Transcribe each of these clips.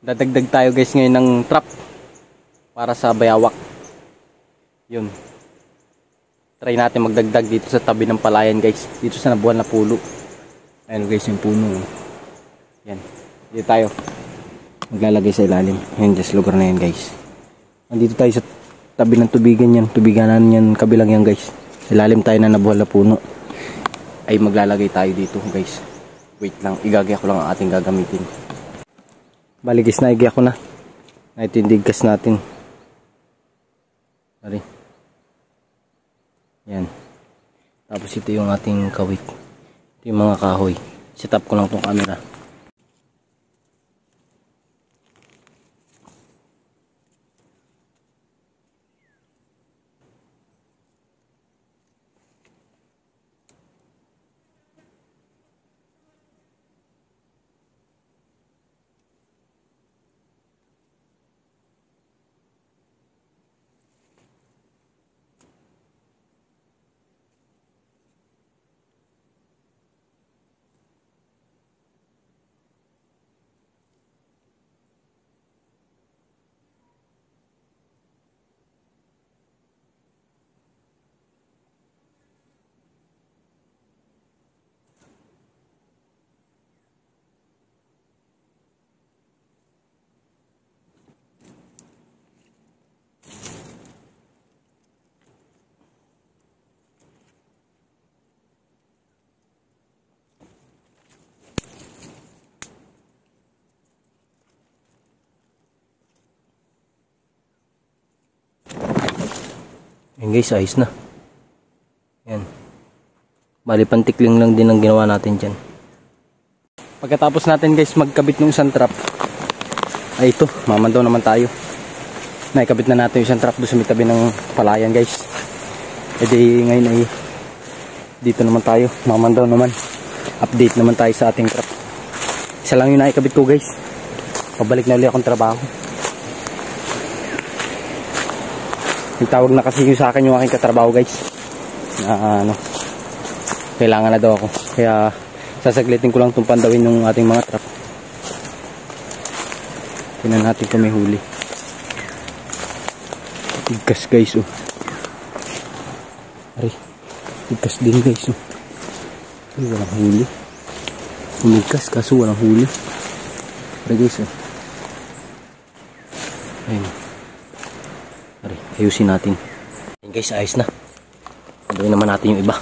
Dadagdag tayo guys ngayon ng trap para sa bayawak. Yun. Try natin magdagdag dito sa tabi ng palayan guys. Dito sa nabuhan na pulo. Ayun guys yung puno. Yan. Dito tayo maglalagay sa ilalim. Yan just lugar na yan guys. Nandito tayo sa tabi ng tubigan yan. Tubiganan yan kabilang yan guys. Sa ilalim tayo na nabuhan na puno. Ay maglalagay tayo dito guys. Wait lang. Igagaya ko lang ang ating gagamitin. Bali guys, naigya ko na. Ito yung digkas natin. Sorry. Yan. Tapos ito yung ating kawit. Ito yung mga kahoy. Set up ko lang tong camera. Yan guys, ayos na. Yan. Bali pantikling lang din ang ginawa natin dyan. Pagkatapos natin guys magkabit ng isang trap, ay ito, mamandaw naman tayo. Naikabit na natin yung isang trap doon sa may tabi ng palayan guys. E di ngayon ay dito naman tayo, mamandaw naman. Update naman tayo sa ating trap. Isa lang yung naikabit ko guys. Pabalik na ulit akong trabaho. Tawag na kasi yung sa akin yung aking katrabaho guys na kailangan na daw ako, kaya sasaglitin ko lang itong pandawin ng ating mga trap. Tingnan natin kung may huli. Tigkas guys oh. Ari, tigkas din guys oh. Ay, walang huli. Tumigkas kaso walang huli. Ari guys oh. Ayun. Ayusin natin. Yan guys, ayos na. Gawin naman natin yung iba.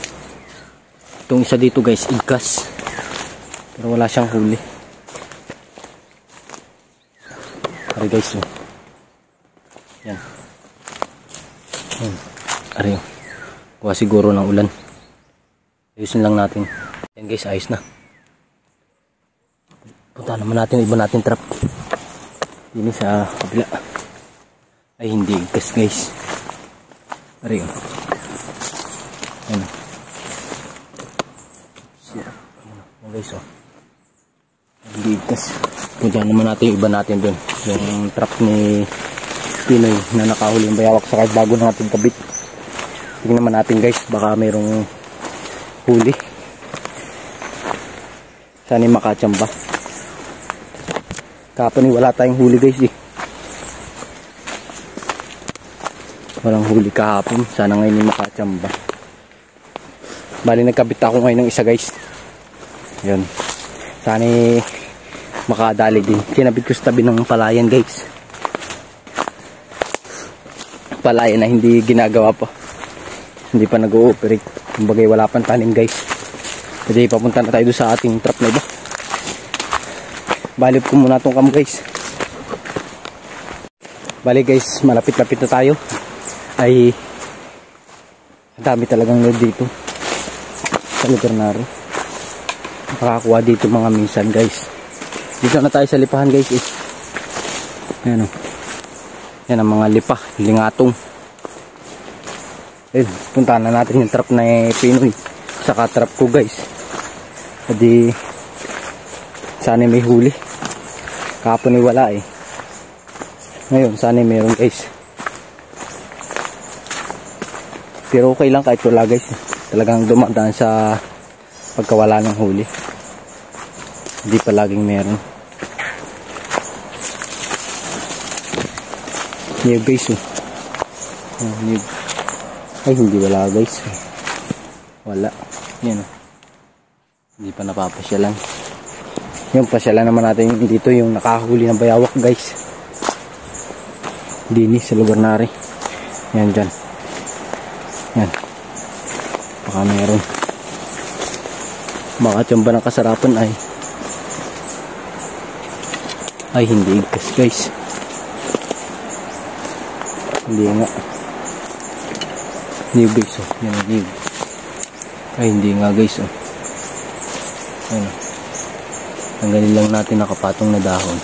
Itong isa dito guys, igkas. Pero wala siyang huli. Ari guys, oh. Yan. Yan. Ari oh. Kuha siguro ng ulan. Ayusin lang natin. Yan guys, ayos na. Punta naman natin yung iba natin trap. Dini sa kabila. Ay hindi igkas guys. Ari oh. Ayan. Ayan guys oh. Hindi igkas. Punta naman natin yung iba natin dun. Yung trap ni Pinoy na nakahuli yung bayawak sa kahit bago na natin kabit. Tingnan naman natin guys. Baka mayroong huli. Sana yung makachamba. Kapon wala tayong huli guys eh. Walang huli kahapon. Sana ngayon yung makachamba. Bali nagkabit ako ngayon ng isa guys. Yun. Sana makadali din. Kinabit ko sa tabi ng palayan guys. Palayan na hindi ginagawa pa. Hindi pa nag-ooperate. Kumbagay wala pang tanim guys. Kasi papunta na tayo doon sa ating trap na iba. Bali ko muna itong cam guys. Bali guys, malapit-lapit na tayo. Ay dami talagang load dito sa lugar na rin. Makakuha dito mga minsan guys. Dito na tayo sa lipahan guys eh. Ayan o. Yan ang mga lipa, lingatong. Ayun, puntahan na natin yung trap na Pinoy saka trap ko guys. Hindi sana may huli. Kahapon wala eh. Ngayon sana meron guys. Pero okay lang kahit wala guys. Talagang dumadaan sa pagkawala ng huli. Hindi pa laging meron. Niyog guys oh. Niyog. Ay hindi wala guys. Wala. Yan oh. Hindi pa napapasyalan. Yung pasyalan naman natin dito yung nakahuli ng bayawak guys. Dini sa lugar nari. Yan dyan. Yan. Baka meron. Baka dyan ba ng kasarapan ay hindi igkas guys. Hindi nga. Niyog guys oh. Yan ang niyog. Ay hindi nga guys oh. Ayan oh. Tanggalin lang natin nakapatong na dahon.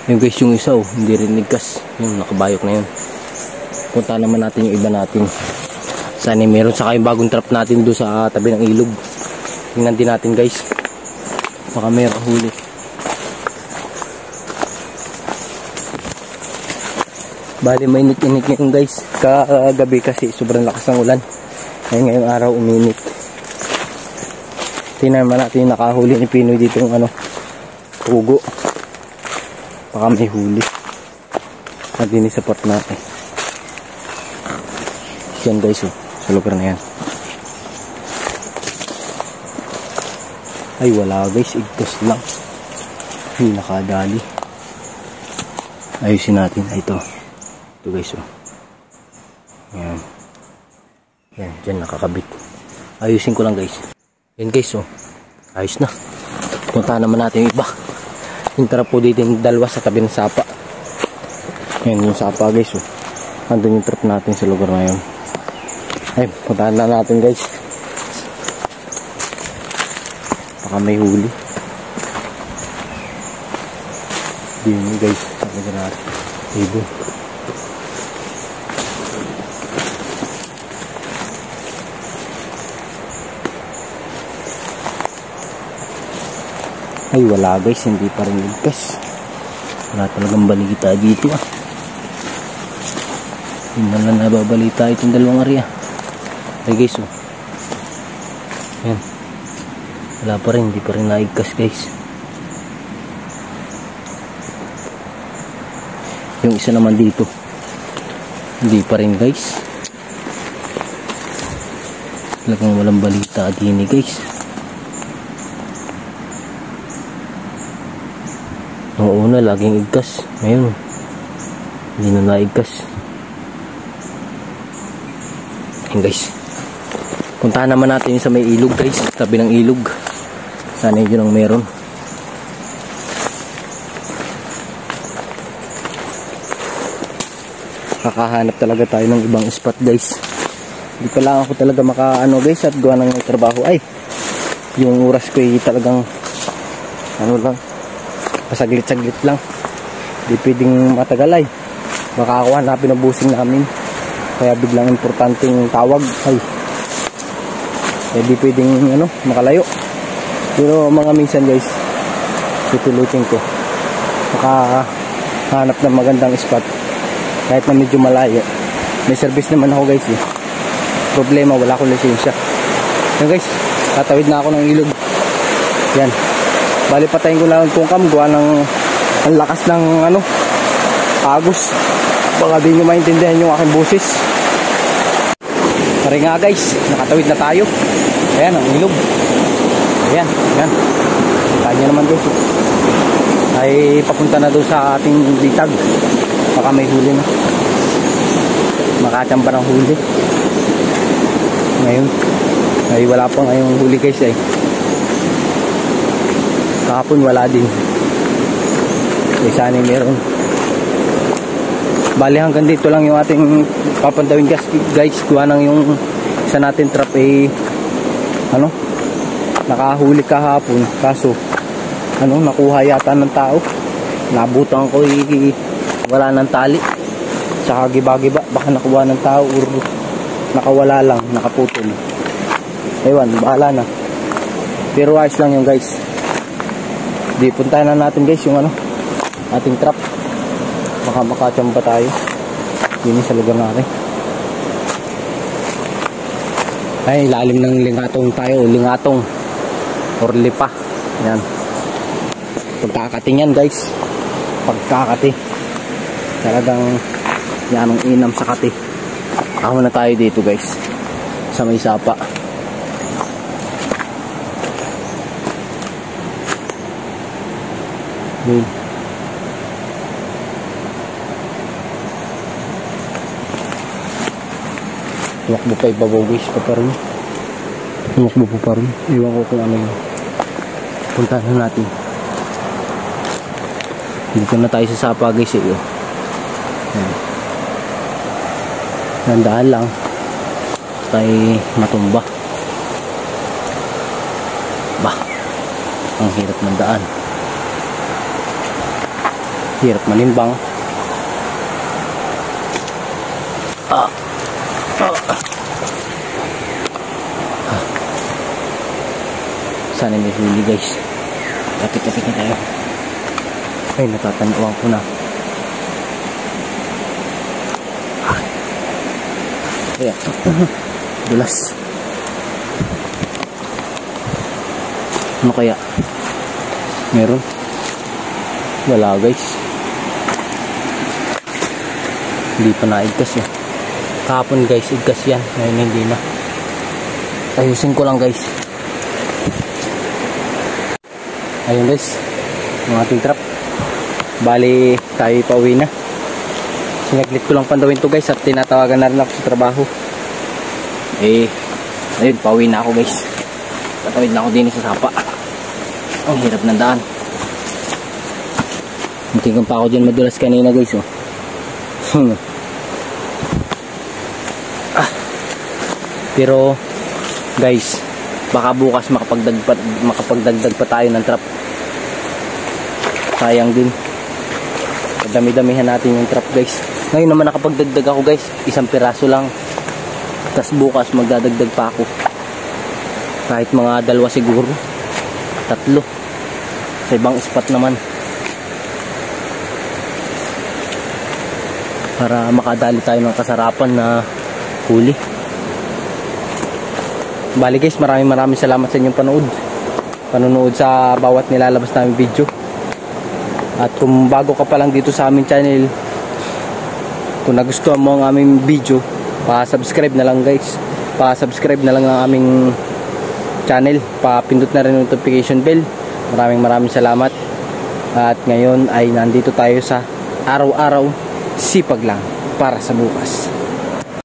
Yung guys yung isa oh. Hindi rin igkas. Yung nakabayok na yun. Punta naman natin yung iba natin. Sana meron. Saka yung bagong trap natin doon sa tabi ng ilog. Tingnan din natin guys. Baka meron huli. Bali mainit-init ngayon guys. Kagabi kasi sobrang lakas ng ulan. Ngayon ngayong araw uminit. Tingnan naman natin yung nakahuli ni Pinoy dito yung pugo. Baka may huli. Nadinis sa pot natin. Yan guys oh. Sa lugar na yan. Ay wala guys. Igtas lang. Hindi nakadali. Ayusin natin. Ay ito. Ito guys oh. Yan. Yan. Dyan nakakabit. Ayusin ko lang guys. Yan guys oh. Ayos na. Punta naman natin yung iba. Yung tara po dito yung dalawa sa tabi ng sapa. Yan yung sapa guys oh. Andun yung trap natin sa lugar na yun. Ay puntahan na natin guys. Baka may huli. Dini guys. Sa lugar natin. Ibo. Ay wala guys, hindi pa rin ligtas. Wala talagang balita dito ah. Hindi na nababalita itong dalawang area. Ay guys oh. Yan. Wala pa rin, hindi pa rin naigkas guys. Yung isa naman dito. Hindi pa rin guys. Talagang walang balita din guys. Noong una laging igkas. Ngayon hindi na naigkas. Ayan guys. Puntahan naman natin yung sa may ilog guys. Tabi ng ilog. Sana yun ang meron. Kakahanap talaga tayo ng ibang spot guys. Hindi pa lang ako talaga makaano guys at gawa ng trabaho. Ay yung oras ko ay talagang lang, pasaglit-saglit lang. Di pwedeng matagal ay. Baka ako hanapin ang busing namin. Kaya biglang importanteng tawag ay. Eh di pwedeng makalayo. Pero mga minsan guys, pipilitin ko. Baka hanap ng magandang spot. Kahit na medyo malayo. May service naman ako guys eh. Problema, wala akong lisensya. Yan guys, tatawid na ako ng ilog. Yan. Bali patayin ko lang itong cam. Gawa ng ang lakas ng agos. Baka di nyo maintindihan yung aking boses. Pare nga guys, nakatawid na tayo. Ayan ang ilog. Ayan, ayan. Kanya naman guys. Ay papunta na doon sa ating bitag. Baka may huli na. Makachamba ng huli. Ngayon ay wala pa ngayong huli guys ay. Kahapon wala din. Ay sana meron. Bali hanggang dito lang yung ating papantawin guys. Kuha nang yung isa natin trap eh nakahuli kahapon. Kaso nakuha yata ng tao. Nabutan ko wala ng tali. Tsaka giba-giba. Baka nakuha ng tao or nakawala lang. Nakaputol. Ewan, bahala na. Pero ayos lang yung guys. Di puntahan na natin guys yung ating trap. Baka makachamba tayo. Yun sa lugar natin. Ay, lalim ng lingatong tayo. Lingatong. Or lipa. Yan. Pagkakating yan guys, pagkakati talagang yanong inam sa kati. Ako na tayo dito guys sa may sapa. Yun. Tumakbo pa ibabaw guys, paparoon. Tumakbo pa rin. Iwan ko kung ano yun. Puntahan na natin. Dito na tayo sa sapa guys eh. Nandahan lang tayo matumba. Bah, ang hirap ng daan. Hirap manimbang. Sana may huli guys. Lapit-lapit na tayo. Ay, natatandaan ko na. Ayan. Dulas. Ano kaya? Meron? Wala guys. Hindi pa naigkas eh. Kahapon guys, igkas yan. Ngayon hindi na. Ayusin ko lang guys. Ayun guys, ang ating trap. Bali, tayo pauwi na. Sinaglit ko lang pandawin to guys at tinatawagan na rin ako sa trabaho. Ayun, pauwi na ako guys. Tatawid na ako din sa sapa. Ang hirap ng daan. Muntikan pa ako dyan madulas kanina guys oh. Pero guys, baka bukas makapagdagdag pa tayo ng trap. Sayang din. Dami-damihan natin yung trap guys. Ngayon naman nakapagdagdag ako guys, 1 piraso lang. Tapos bukas magdadagdag pa ako. Kahit mga 2 siguro, 3 sa ibang spot naman, para makadali tayo ng kasarapan na huli. Bali guys, maraming salamat sa inyong panonood sa bawat nilalabas namin video. At kung bago ka pa lang dito sa aming channel, kung nagustuhan mo ang aming video, pa-subscribe na lang guys. Pa-subscribe na lang ang aming channel. Pa-pindot na rin yung notification bell. Maraming salamat. At ngayon ay nandito tayo sa araw-araw sipag lang para sa bukas.